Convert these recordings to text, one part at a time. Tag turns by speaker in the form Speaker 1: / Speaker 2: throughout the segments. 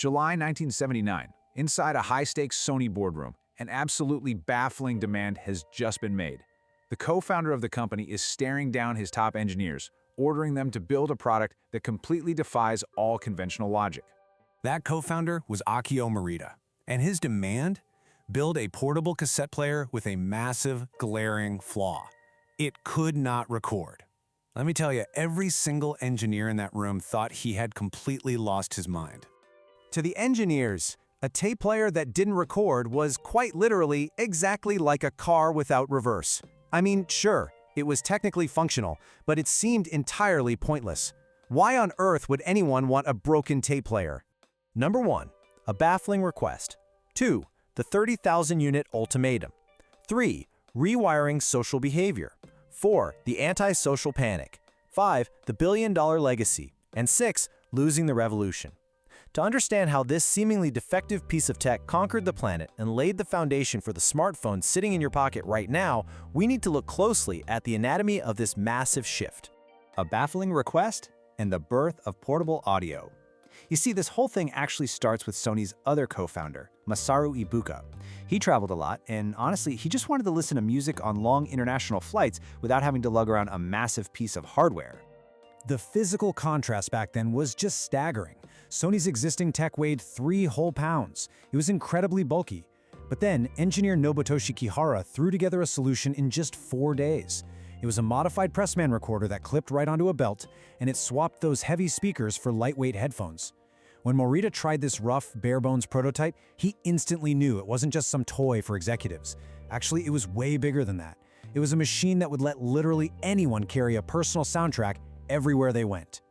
Speaker 1: July 1979, inside a high-stakes Sony boardroom, an absolutely baffling demand has just been made. The co-founder of the company is staring down his top engineers, ordering them to build a product that completely defies all conventional logic.
Speaker 2: That co-founder was Akio Morita, and his demand? Build a portable cassette player with a massive, glaring flaw. It could not record. Let me tell you, every single engineer in that room thought he had completely lost his mind.
Speaker 3: To the engineers, a tape player that didn't record was quite literally exactly like a car without reverse. I mean, sure, it was technically functional, but it seemed entirely pointless. Why on earth would anyone want a broken tape player? Number 1. A baffling request. 2. The 30,000-unit ultimatum. 3. Rewiring social behavior. 4. The anti-social panic. 5. The billion-dollar legacy. And 6. Losing the revolution. To understand how this seemingly defective piece of tech conquered the planet and laid the foundation for the smartphone sitting in your pocket right now, we need to look closely at the anatomy of this massive shift. A baffling request and the birth of portable audio. You see, this whole thing actually starts with Sony's other co-founder, Masaru Ibuka. He traveled a lot, and honestly, he just wanted to listen to music on long international flights without having to lug around a massive piece of hardware.
Speaker 4: The physical contrast back then was just staggering. Sony's existing tech weighed 3 whole pounds. It was incredibly bulky. But then, engineer Nobutoshi Kihara threw together a solution in just 4 days. It was a modified Pressman recorder that clipped right onto a belt, and it swapped those heavy speakers for lightweight headphones. When Morita tried this rough, bare-bones prototype, he instantly knew it wasn't just some toy for executives. Actually, it was way bigger than that. It was a machine that would let literally anyone carry a personal soundtrack everywhere they went.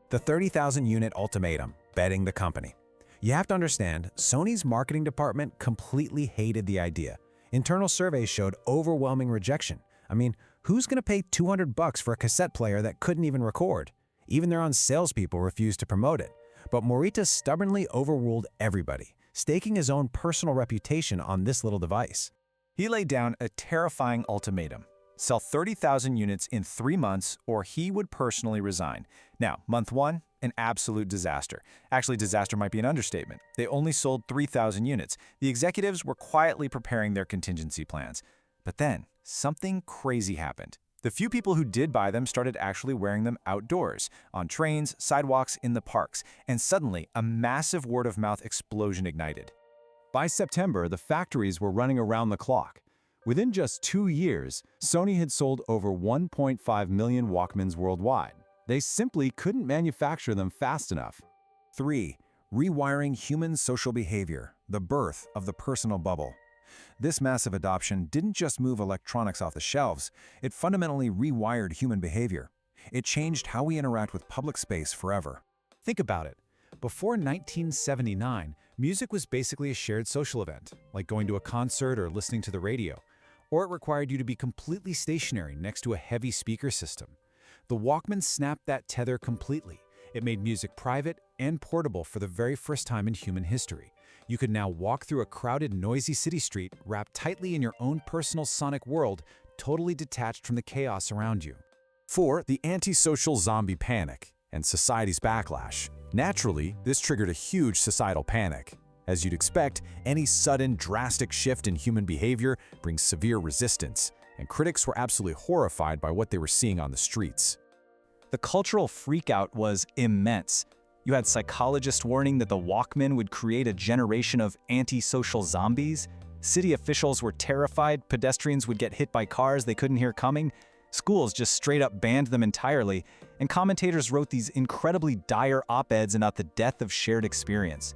Speaker 2: The 30,000-unit ultimatum, betting the company. You have to understand, Sony's marketing department completely hated the idea. Internal surveys showed overwhelming rejection. I mean, who's going to pay $200 for a cassette player that couldn't even record? Even their own salespeople refused to promote it. But Morita stubbornly overruled everybody, staking his own personal reputation on this little device.
Speaker 3: He laid down a terrifying ultimatum. Sell 30,000 units in 3 months or he would personally resign. Now, month 1, an absolute disaster. Actually, disaster might be an understatement. They only sold 3,000 units. The executives were quietly preparing their contingency plans. But then, something crazy happened. The few people who did buy them started actually wearing them outdoors, on trains, sidewalks, in the parks, and suddenly a massive word-of-mouth explosion ignited. By September, the factories were running around the clock. Within just 2 years, Sony had sold over 1.5 million Walkmans worldwide. They simply couldn't manufacture them fast enough.
Speaker 2: 3. Rewiring human social behavior, the birth of the personal bubble. This massive adoption didn't just move electronics off the shelves, it fundamentally rewired human behavior. It changed how we interact with public space forever.
Speaker 4: Think about it. Before 1979, music was basically a shared social event, like going to a concert or listening to the radio. Or it required you to be completely stationary next to a heavy speaker system. The Walkman snapped that tether completely. It made music private and portable for the very first time in human history. You could now walk through a crowded, noisy city street wrapped tightly in your own personal sonic world, totally detached from the chaos around you.
Speaker 2: 4. The antisocial zombie panic and society's backlash. Naturally, this triggered a huge societal panic. As you'd expect, any sudden, drastic shift in human behavior brings severe resistance, and critics were absolutely horrified by what they were seeing on the streets.
Speaker 3: The cultural freakout was immense. You had psychologists warning that the Walkman would create a generation of antisocial zombies. City officials were terrified pedestrians would get hit by cars they couldn't hear coming. Schools just straight up banned them entirely, and commentators wrote these incredibly dire op-eds about the death of shared experience.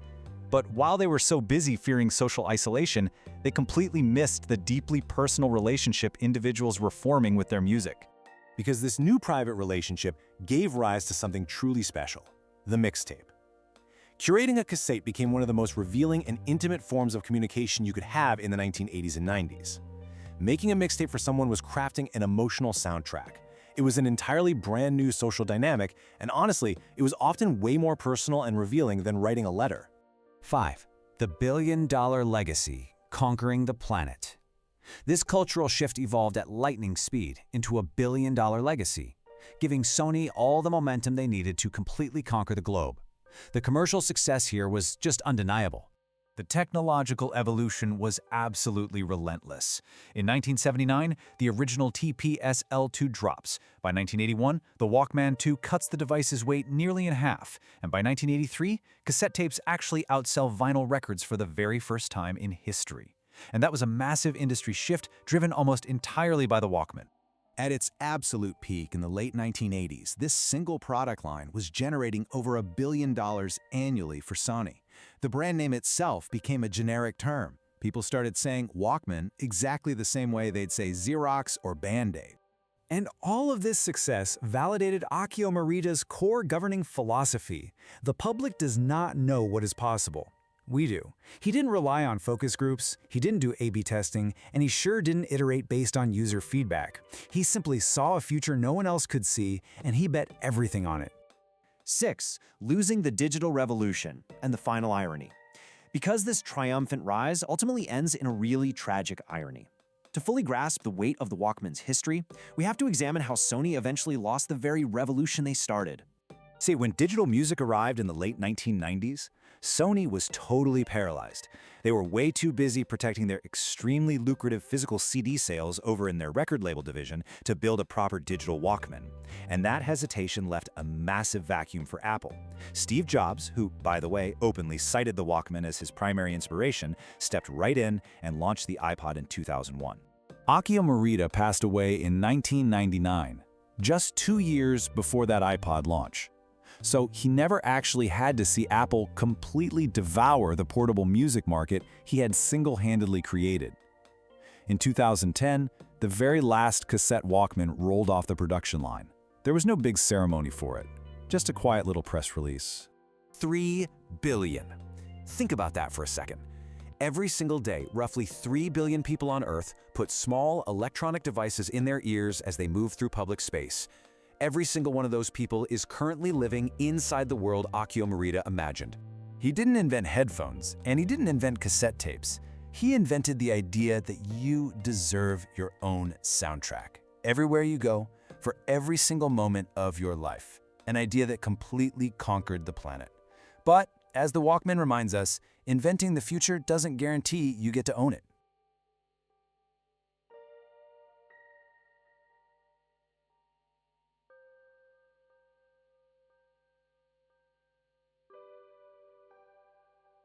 Speaker 3: But while they were so busy fearing social isolation, they completely missed the deeply personal relationship individuals were forming with their music.
Speaker 2: Because this new private relationship gave rise to something truly special, the mixtape. Curating a cassette became one of the most revealing and intimate forms of communication you could have in the 1980s and 90s. Making a mixtape for someone was crafting an emotional soundtrack. It was an entirely brand new social dynamic, and honestly, it was often way more personal and revealing than writing a letter.
Speaker 4: 5. The billion-dollar legacy, conquering the planet. This cultural shift evolved at lightning speed into a billion-dollar legacy, giving Sony all the momentum they needed to completely conquer the globe.
Speaker 2: The commercial success here was just undeniable.
Speaker 1: The technological evolution was absolutely relentless. In 1979, the original TP-SL2 drops. By 1981, the Walkman 2 cuts the device's weight nearly in half. And by 1983, cassette tapes actually outsell vinyl records for the very first time in history. And that was a massive industry shift driven almost entirely by the Walkman.
Speaker 3: At its absolute peak in the late 1980s, this single product line was generating over $1 billion annually for Sony. The brand name itself became a generic term. People started saying Walkman exactly the same way they'd say Xerox or Band-Aid.
Speaker 4: And all of this success validated Akio Morita's core governing philosophy. The public does not know what is possible. We do. He didn't rely on focus groups, he didn't do A/B testing, and he sure didn't iterate based on user feedback. He simply saw a future no one else could see, and he bet everything on it.
Speaker 5: 6. Losing the digital revolution, and the final irony. Because this triumphant rise ultimately ends in a really tragic irony. To fully grasp the weight of the Walkman's history, we have to examine how Sony eventually lost the very revolution they started.
Speaker 3: See, when digital music arrived in the late 1990s, Sony was totally paralyzed. They were way too busy protecting their extremely lucrative physical CD sales over in their record label division to build a proper digital Walkman. And that hesitation left a massive vacuum for Apple. Steve Jobs, who, by the way, openly cited the Walkman as his primary inspiration, stepped right in and launched the iPod in 2001.
Speaker 1: Akio Morita passed away in 1999, just 2 years before that iPod launch. So he never actually had to see Apple completely devour the portable music market he had single-handedly created. In 2010, the very last cassette Walkman rolled off the production line. There was no big ceremony for it, just a quiet little press release.
Speaker 3: 3 billion. Think about that for a second. Every single day, roughly 3 billion people on Earth put small electronic devices in their ears as they move through public space. Every single one of those people is currently living inside the world Akio Morita imagined.
Speaker 1: He didn't invent headphones, and he didn't invent cassette tapes. He invented the idea that you deserve your own soundtrack. Everywhere you go, for every single moment of your life. An idea that completely conquered the planet. But, as the Walkman reminds us, inventing the future doesn't guarantee you get to own it.